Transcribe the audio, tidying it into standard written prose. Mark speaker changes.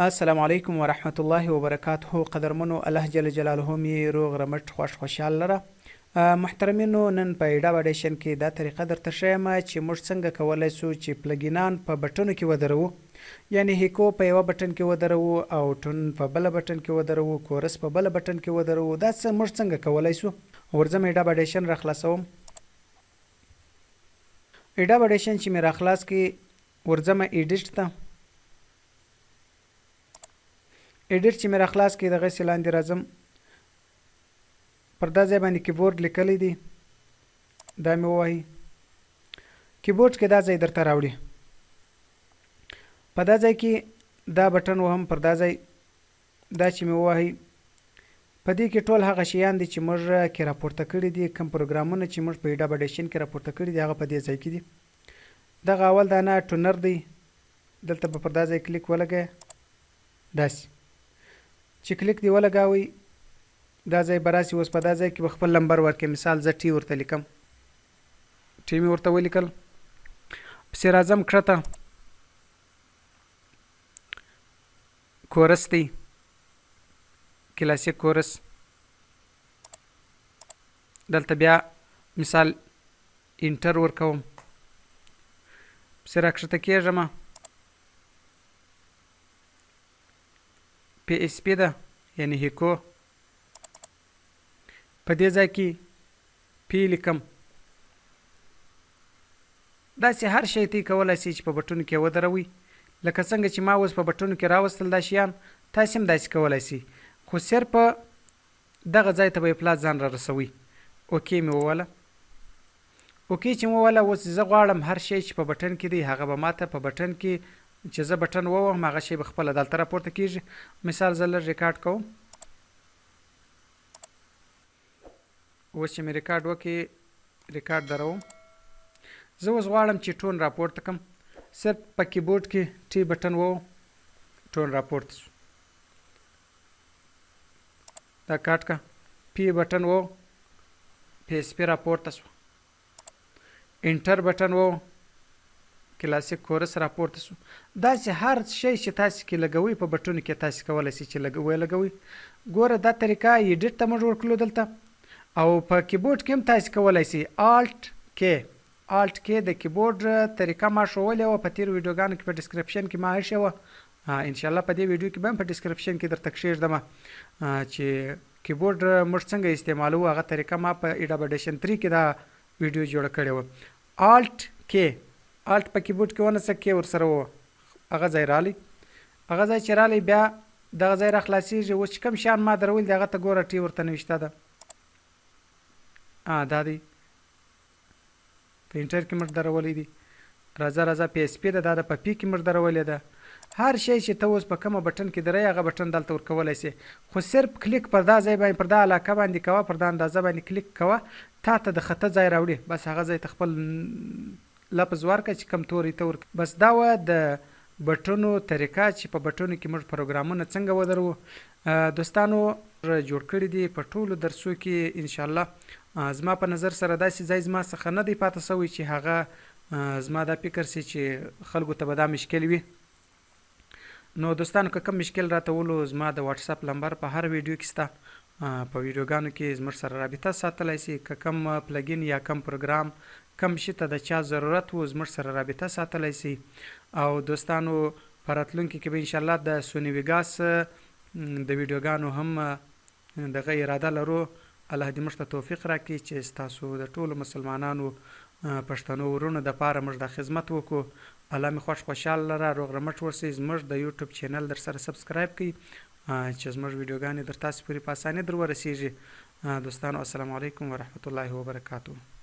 Speaker 1: السلام علیکم ورحمت الله وبرکاته. قدرمنو الله جل جلاله می روغ رمټ خوشحال لره. محترمینو نن په ایډا اډیشن کې دا طریقه درته ښیم چې موږ څنګه کولی شو چې پلګنان په بټنو کې ودرو، یعنی هیکو په یوه بټن کې ودرو او ټون په بله بټن کې ودرو، کورس په بله بټن کې ودرو. دا څه موږ څنګه کولی شو؟ ورځم ایډا اډیشن را خلاصوم. ایډا اډیشن چې مې را خلاص کې ورځم ایډیټ ته. ایډیټ چې مې را خلاص کې دغسې لاندې راځم، پر دا ځای باندې کیبورډ لیکلی دی، دا مې ووهي. کیبورډ کې دا ځای درته راوړي، په دا ځای کې دا بټن وهم، پر دا ځای دا چې مې ووهي. په دې کې ټول هغه شیان دي چې موږ کې راپورته کړي دي، کوم پروګرامونه چې موږ په ایډا اډیشن کې راپورته کړي دي هغه په دې ځای کې دي. دغه اول دانه ټونر دی، دلته به پر دا ځای کلیک ولګوئ. داسې چې کلیک دی ولګاوئ دا ځای به راسي. اوس په دا ځای کې به خپل نمبر ورکړئ. مثال زه ټي ورته لیکم، ټي مې ورته ولیکل. پسې راځم کښته، کورس دی، کلاسیک کورس. دلته بیا مثال انټر ورکوم، پسې راکښته کېږم. پی اس پی ده، یعنی هیکو. په دې ځای کې پی لیکم. داسې هر شی ته کولی شئ چې په بټنو کې ودروئ. لکه څنګه چې ما اوس په بټنو کې راوستل دا شیان، تاسې هم داسې کولی شئ، خو صرف دغه ځای ته به یې پلا ځان را رسوئ. اوکې مې ووله. اوکې چې مې ووله، اوس زه غواړم هر شی چې په بټن کې دی هغه به ماته په بټن کې چې زه بټن ووهم هغه شی به خپله دلته راپورته کېږي. مثال زه لږ ریکارډ کوم. اوس چې مې ریکارډ وکړي، ریکارډ دروم. زه اوس غواړم چې ټون راپورته کړم. صرف په کیبورډ کې ټي بټن ووهم، ټون راپورته شو. دا کاټ که. پی بټن ووهم، پی اس پی راپورته شو. انټر بټن ووهم، کلاسیک کورس راپورته شو. داسې هر شی چې تاسې کې لګوئ په بټنو کې تاسې کولی شئ چې ولګوئ. ګوره دا طریقه ایډیټ ته موږ ورکړلو دلته، او په کیبورډ کې هم تاسې کولی شئ الټ کې د کیبورډ طریقه ما ښولې وه په تېرو ویډیوګانو کې، په ډسکرپشن کې ما ایښې وه. انشاءالله په دې ویډیو کې به هم په ډسکرپشن کې درته کښېږدم چې کیبورډ موږ څنګه استعمالوو. هغه طریقه ما په ایډا اډیشن 3 کې دا ویډیو جوړه کړې وه. الټ په کیبورډ کې ونیسه، کې ورسره ووه، هغه ځای رالی. هغه ځای چې رالی بیا دغه ځای را خلاصېږي. اوس چې کوم شیان ما درول دي هغه ته ګوره ټي ورته نوشته ده، دا دی په انټر کې موږ درولی دی. راځه پی اس پی ده، دا د په پی کې موږ درولې ده. هر شی چې ته اوس په کومه بټن کې درئ هغه بټن دلته ورکولی شي، خو صرف کلیک پر دا ځای باندې، پر دا علاقه باندې کوه، پر دا اندازه باندې کلیک کوه، تا ته د خطه ځای راوړي. بس هغه ځای ته خپل لفظ ورکړه چې کم توري ته ورکړه. بس دا وه د بټنو طریقه چې په بټنو کې موږ پروګرامونه څنګه ودرو. دوستانو جوړ کړي دي په ټولو درسو کې انشاءالله. زما په نظر سره داسې ځای زما څخه نه دی پاته سوی چې هغه زما دا فکر سي چې خلکو ته به دا مشکل وي. نو دوستانو که کوم مشکل راته ولو، زما د واتساپ نمبر په هر ویډیو کې شته، په ویډیوګانو کې زموږ سره رابطه ساتلی شي. که کوم پلګین یا کوم پروګرام کم شي ته د چا ضرورت و زموږ سره رابطه ساتلی شي. او دوستانو په راتلونکي کې به انشاءالله د سونی ویګاس د ویډیوګانو هم دغه اراده لرو. الله دې موږ ته توفیق راکړي چې ستاسو د ټولو مسلمانانو پښتنو ورونو دپاره موږ دا خدمت وکړو. الله مې خوشحال لره، روغ رمټ اوسئ. زموږ د یوټیوب چینل در سره سبسکرایب کړئ چې زموږ ویډیوګانې در تاسې پورې په اسانۍ در ورسیږي. دوستانو السلام علیکم ورحمت الله وبرکاته.